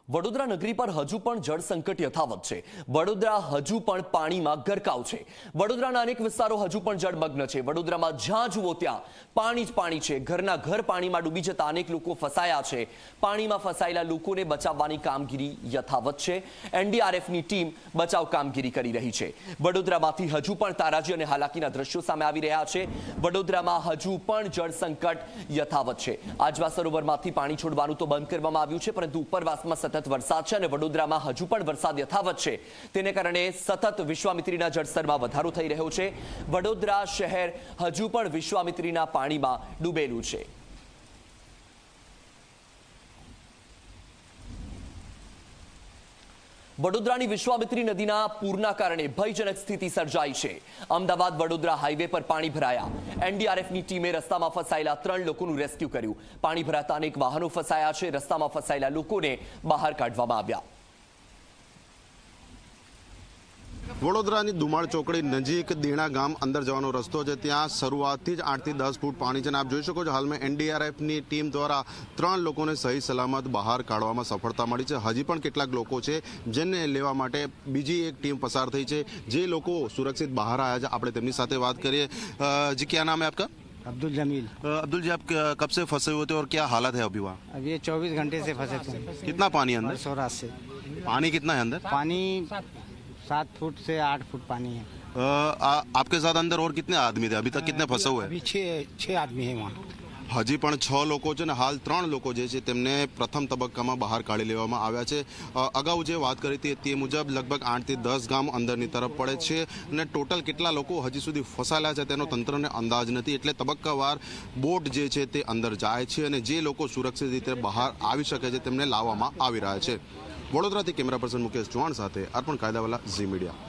વડોદરા નગરી પર હજુ પણ જળ સંકટ યથાવત છે। વડોદરા હજુ પણ પાણીમાં ગરકાવ છે। વડોદરાના અનેક વિસ્તારો હજુ પણ જળમગ્ન છે। વડોદરામાં જ્યાં જુઓ ત્યાં પાણી જ પાણી છે। ઘરના ઘર પાણીમાં ડૂબી જતા અનેક લોકો ફસાયા છે। પાણીમાં ફસાયેલા લોકોને બચાવવાની કામગીરી યથાવત છે। એનડીઆરએફની ટીમ બચાવ કામગીરી કરી રહી છે। વડોદરામાંથી હજુ પણ તારાજી અને હાલાકીના દ્રશ્યો સામે આવી રહ્યા છે। વડોદરામાં હજુ પણ જળ સંકટ યથાવત છે। આજવા સરોવરમાંથી પાણી છોડવાનું તો બંધ કરવામાં આવ્યું છે, પરંતુ ઉપરવાસમાં સતત વરસાદ છે અને વડોદરામાં હજુ પણ વરસાદ યથાવત છે। તેને કારણે સતત વિશ્વામિત્રીના જળસ્તરમાં વધારો થઈ રહ્યો છે। વડોદરા શહેર હજુ પણ વિશ્વામિત્રીના પાણીમાં ડૂબેલું છે। વડોદરાની વિશ્વામિત્રી નદીના પૂરના કારણે ભયજનક સ્થિતિ સર્જાઈ છે। અમદાવાદ વડોદરા હાઈવે પર પાણી ભરાયા। એનડીઆરએફની ટીમે રસ્તામાં ફસાયેલા 3 લોકોનું રેસ્ક્યુ કર્યું। પાણી ભરાતા અનેક વાહનો ફસાયા છે। રસ્તામાં ફસાયેલા લોકોને બહાર કાઢવામાં આવ્યા। વડોદરાની ધુમાડ ચોકડી નજીક દેણા ગામ અંદર જવાનો રસ્તો છે, ત્યાં શરૂઆતથી જ 8 થી 10 ફૂટ પાણી છે અને આપ જોઈ શકો છો હાલમાં એનડીઆરએફની ટીમ દ્વારા 3 લોકોને સહી સલામત બહાર કાઢવામાં સફળતા મળી છે। હજી પણ કેટલાક લોકો છે જેને લેવા માટે બીજી એક ટીમ પસાર થઈ છે। જે લોકો સુરક્ષિત બહાર આવ્યા છે આપણે તેમની સાથે વાત કરીએ। जी क्या नाम है आपका? अब्दुल जमील। अब्दुल जी, आप कब से फंसे हुए थे और क्या हालत है अभी वहाँ? अब ये 24 घंटे से फंसे थे। कितना पानी है अंदर? सौराज से पानी कितना है अंदर? पानी 7 फुट से 8 फुट पानी है। आपके साथ अंदर और कितने आदमी थे? अभी तक कितने फंसे हुए हैं? अभी छः आदमी है वहाँ। હજી પણ 6 લોકો છે ને હાલ 3 લોકો જે છે તેમને પ્રથમ તબક્કામાં બહાર કાઢી લેવામાં આવ્યા છે। અગાઉ જે વાત કરી હતી તે મુજબ લગભગ 8 થી 10 ગામ અંદરની તરફ પડે છે અને ટોટલ કેટલા લોકો હજી સુધી ફસાયેલા છે તેનો તંત્રને અંદાજ નથી, એટલે તબક્કાવાર બોટ જે છે તે અંદર જાય છે અને જે લોકો સુરક્ષિત રીતે બહાર આવી શકે છે તેમને લાવવામાં આવી રહ્યા છે। વડોદરાથી કેમેરા પર્સન મુકેશ ચૌહાણ સાથે અર્પણ કાયદાવાલા, ઝી મીડિયા।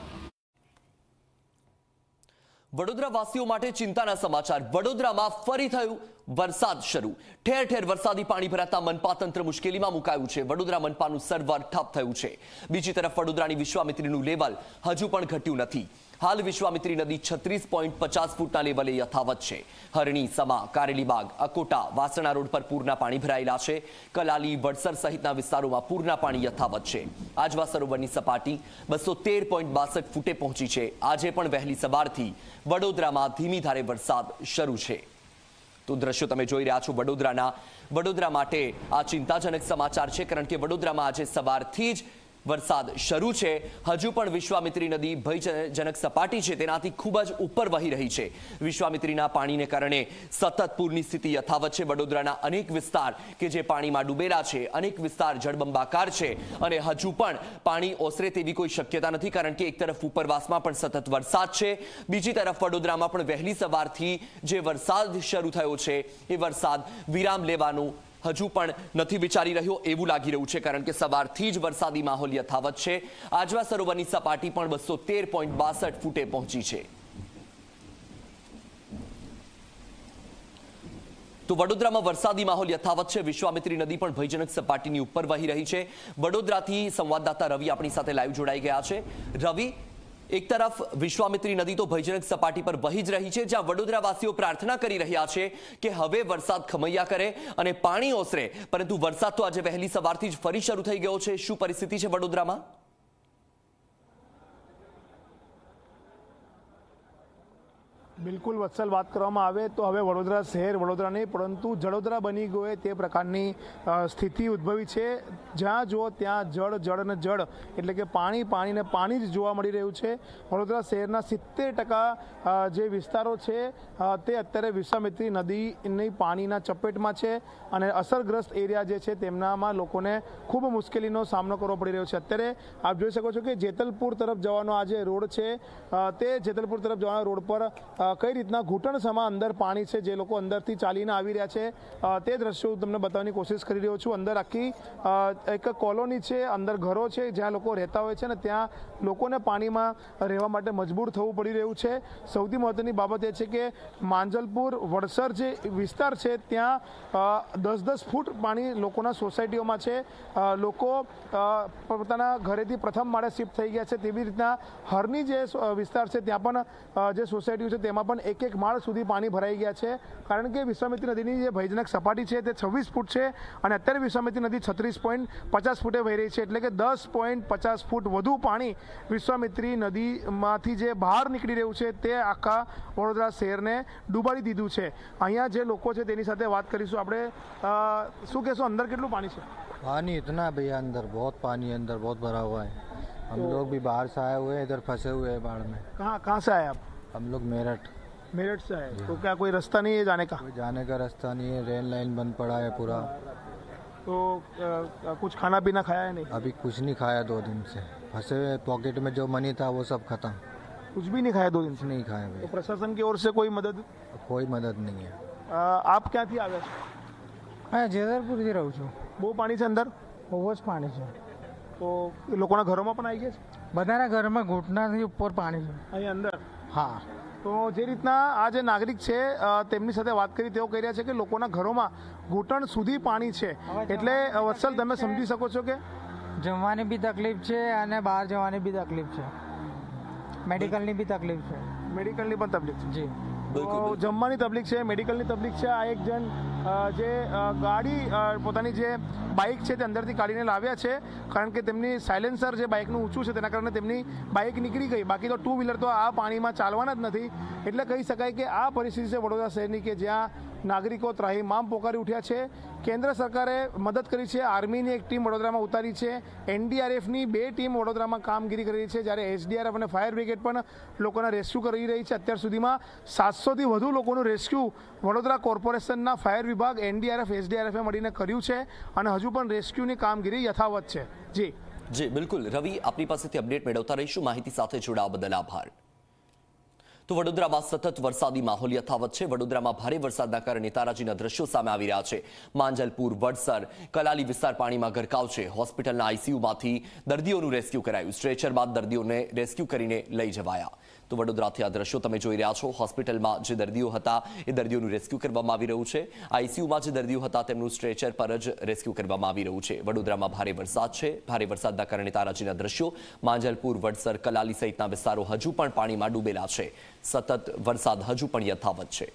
વડોદરા વાસીઓ માટે ચિંતાના સમાચાર। વડોદરામાં ફરી થયું વરસાદ શરૂ। ઠેર ઠેર વરસાદી પાણી ભરાતા મનપા તંત્ર મુશ્કેલીમાં મુકાયું છે। વડોદરા મનપાનું સર્વર ઠપ થયું છે। બીજી તરફ વડોદરાની વિશ્વામિત્રીનું લેવલ હજુ પણ ઘટ્યું નથી। હાલ વિશ્વામિત્રી નદી 36.50 ફૂટના લેવલે યથાવત છે। હરણી, સમા, કારેલીબાગ, અકોટા, વાસણા રોડ પર પૂરના પાણી ભરાયેલા છે। કલાલી, વડસર સહિતના વિસ્તારોમાં પૂરના પાણી યથાવત છે। આજવા સરોવરની સપાટી 213.62 ફૂટે પહોંચી છે। આજે પણ વહેલી સવારથી વડોદરામાં ધીમી ધારે વરસાદ શરૂ છે। તો દ્રશ્યો તમે જોઈ રહ્યા છો વડોદરા માટે આ ચિંતાજનક સમાચાર છે, કારણ કે વડોદરામાં આજે સવારથી જ વરસાદ શરૂ છે। હજુ પણ વિશ્વામિત્રી નદી ભયજનક સપાટી છે તેનાથી ખૂબ જ ઉપર વહી રહી છે। વિશ્વામિત્રીના પાણીને કારણે સતત પૂરની સ્થિતિ યથાવત છે। વડોદરાના અનેક વિસ્તાર કે જે પાણીમાં ડૂબેલા છે, અનેક વિસ્તાર જળબંબાકાર છે અને હજુ પણ પાણી ઓસરે તેવી કોઈ શક્યતા નથી, કારણ કે એક તરફ ઉપરવાસમાં પણ સતત વરસાદ છે, બીજી તરફ વડોદરામાં પણ વહેલી સવારથી જે વરસાદ શરૂ થયો છે એ વરસાદ વિરામ લેવાનું હજુ પણ નથી વિચારી રહ્યો એવું લાગી રહ્યું છે, કારણ કે સવારથી જ વરસાદી માહોલ યથાવત છે। આજવા સરોવરની સપાટી પણ 213.62 ફૂટે પહોંચી છે। તો વડોદરામાં વરસાદી માહોલ યથાવત છે। વિશ્વામિત્રી નદી પણ ભયજનક સપાટીની ઉપર વહી રહી છે। વડોદરાથી સંવાદદાતા રવિ આપણી સાથે લાઈવ જોડાઈ ગયા છે। રવિ, એક તરફ વિશ્વામિત્રી નદી તો ભયજનક સપાટી પર વહી જ રહી છે, જ્યાં વડોદરાવાસીઓ પ્રાર્થના કરી રહ્યા છે કે હવે વરસાદ ખમૈયા કરે અને પાણી ઓસરે, પરંતુ વરસાદ તો આજે વહેલી સવારથી જ ફરી શરૂ થઈ ગયો છે। શું પરિસ્થિતિ છે વડોદરામાં? બિલકુલ વત્સલ, વાત કરવામાં આવે તો હવે વડોદરા શહેર વડોદરા નહીં પરંતુ જડોદરા બની ગયો હોય તે પ્રકારની સ્થિતિ ઉદ્ભવી છે। જ્યાં જુઓ ત્યાં જળ અને જળ, એટલે કે પાણી ને પાણી જ જોવા મળી રહ્યું છે। વડોદરા શહેરના 70% જે વિસ્તારો છે તે અત્યારે વિશ્વામિત્રી નદીની પાણીના ચપેટમાં છે અને અસરગ્રસ્ત એરિયા જે છે તેમનામાં લોકોને ખૂબ મુશ્કેલીનો સામનો કરવો પડી રહ્યો છે। અત્યારે આપ જોઈ શકો છો કે જેતલપુર તરફ જવાનો આ જે રોડ છે તે જેતલપુર તરફ જવાના રોડ પર કઈ રીતના ઘૂંટણસમા અંદર પાણી છે, જે લોકો અંદરથી ચાલીને આવી રહ્યા છે તે દ્રશ્યો તમને બતાવવાની કોશિશ કરી રહ્યો છું। અંદર આખી એક કોલોની છે, અંદર ઘરો છે જ્યાં લોકો રહેતા હોય છે ને ત્યાં લોકોને પાણીમાં રહેવા માટે મજબૂર થવું પડી રહ્યું છે। સૌથી મહત્વની બાબત એ છે કે માંજલપુર, વડસર જે વિસ્તાર છે ત્યાં 10-10 ફૂટ પાણી લોકોના સોસાયટીઓમાં છે। લોકો પોતાના ઘરેથી પ્રથમ માળે શિફ્ટ થઈ ગયા છે। તેવી રીતના હરની જે વિસ્તાર છે ત્યાં પણ જે સોસાયટીઓ છે તેમાં વડોદરામાં પણ એક માળ સુધી પાણી ભરાઈ ગયા છે, કારણ કે વિશ્વામિત્રી નદીની જે ભયજનક સપાટી છે તે 26 ફૂટ છે અને અત્યારે વિશ્વામિત્રી નદી 36.50 ફૂટે વહી રહી છે, એટલે કે 10.50 ફૂટ વધુ પાણી વિશ્વામિત્રી નદીમાંથી જે બહાર નીકળી રહ્યું છે તે આખા વડોદરા શહેરને ડૂબાડી દીધું છે। અહીંયા જે લોકો છે તેની સાથે વાત કરીશું આપણે। શું કહેશો, અંદર કેટલું પાણી છે? पानी इतना है भैया, अंदर बहुत पानी है, अंदर बहुत भरा हुआ है। हम लोग भी बाहर से आए हुए हैं, इधर फंसे हुए हैं बाढ़ में। कहाँ से आए आप? हम लोग मेरठ से आए। तो क्या कोई रास्ता नहीं है जाने का? कोई जाने का रास्ता नहीं है, रेल लाइन बंद पड़ा है पूरा। तो कुछ खाना पीना खाया है? नहीं, अभी कुछ नहीं खाया 2 दिन से, फंसे हुए। पॉकेट में जो मनी था वो सब खत्म, कुछ भी नहीं खाया 2 दिन कुछ से? नहीं खाया तो भैया, प्रशासन की ओर से कोई मदद? कोई मदद नहीं है। આપ ક્યાંથી આવ્યા છો? मैं जेदरपुरથી રહું છું। બહુ પાણી છે અંદર? બહુ જ પાણી છે, તો એ લોકોના ઘરોમાં પણ આવી ગયા છે બધાના ઘરમાં ઘૂંટણાથી ઉપર પાણી છે। અહીં અંદર? હા, તો જે રીતના આ જે નાગરિક છે તેમની સાથે વાત કરી, તેઓ કહી રહ્યા છે કે લોકોના ઘરોમાં ઘૂંટણ સુધી પાણી છે। એટલે વત્સલ, તમે સમજી શકો છો કે જમવાની બી તકલીફ છે અને બહાર જવાની બી તકલીફ છે, મેડિકલની બી તકલીફ છે। મેડિકલની પણ તકલીફ છે? જી, તો જમવાની તકલીફ છે, મેડિકલની તકલીફ છે। આ એક જણ જે ગાડી પોતાની જે બાઇક છે તે અંદરથી કાઢીને લાવ્યા છે, કારણ કે તેમની સાયલેન્સર જે બાઇકનું ઊંચું છે તેના કારણે તેમની બાઇક નીકળી ગઈ, બાકી તો 2 વ્હીલર તો આ પાણીમાં ચાલવાના જ નથી। એટલે કહી શકાય કે આ પરિસ્થિતિ છે વડોદરા શહેરની, કે જ્યાં નાગરિકો ત્રાહિમામ પોકારી ઉઠ્યા છે। કેન્દ્ર સરકારે મદદ કરી છે, આર્મીની એક ટીમ વડોદરામાં ઉતારી છે, એનડીઆરએફની 2 ટીમ વડોદરામાં કામગીરી કરી રહી છે, જ્યારે એસડીઆરએફ અને ફાયર બ્રિગેડ પણ લોકોના રેસ્ક્યુ કરી રહી છે। અત્યાર સુધીમાં 700થી વધુ લોકોનું રેસ્ક્યુ વડોદરા કોર્પોરેશનના ફાયર વિભાગ, એનડીઆરએફ, એસડીઆરએફે મળીને કર્યું છે અને હજુ પણ રેસ્ક્યુની કામગીરી યથાવત છે। જી બિલકુલ રવિ, આપની પાસેથી અપડેટ મેળવતા રહીશું। માહિતી સાથે જોડાવા બદલ આભાર। તો વડોદરામાં સતત વરસાદી માહોલ યથાવત છે। વડોદરામાં ભારે વરસાદના કારણે તારાજીના દ્રશ્યો સામે આવી રહ્યા છે। માંજલપુર, વડસર, કલાલી વિસ્તાર પાણીમાં ગરકાવ છે। હોસ્પિટલના આઈસીયુમાંથી દર્દીઓનું રેસ્ક્યુ કરાયું, સ્ટ્રેચર બાદ દર્દીઓને રેસ્ક્યુ કરીને લઈ જવાયા। તો વડોદરાથી આ દ્રશ્યો તમે જોઈ રહ્યા છો। હોસ્પિટલમાં જે દર્દીઓ હતા એ દર્દીઓનું રેસ્ક્યુ કરવામાં આવી રહ્યું છે। આઈસીયુમાં જે દર્દીઓ હતા તેમનું સ્ટ્રેચર પર જ રેસ્ક્યુ કરવામાં આવી રહ્યું છે। વડોદરામાં ભારે વરસાદ છે। ભારે વરસાદના કારણે તારાજીના દ્રશ્યો, માંજલપુર, વડસર, કલાલી સહિતના વિસ્તારો હજુ પણ પાણીમાં ડૂબેલા છે। સતત વરસાદ હજુ પણ યથાવત છે।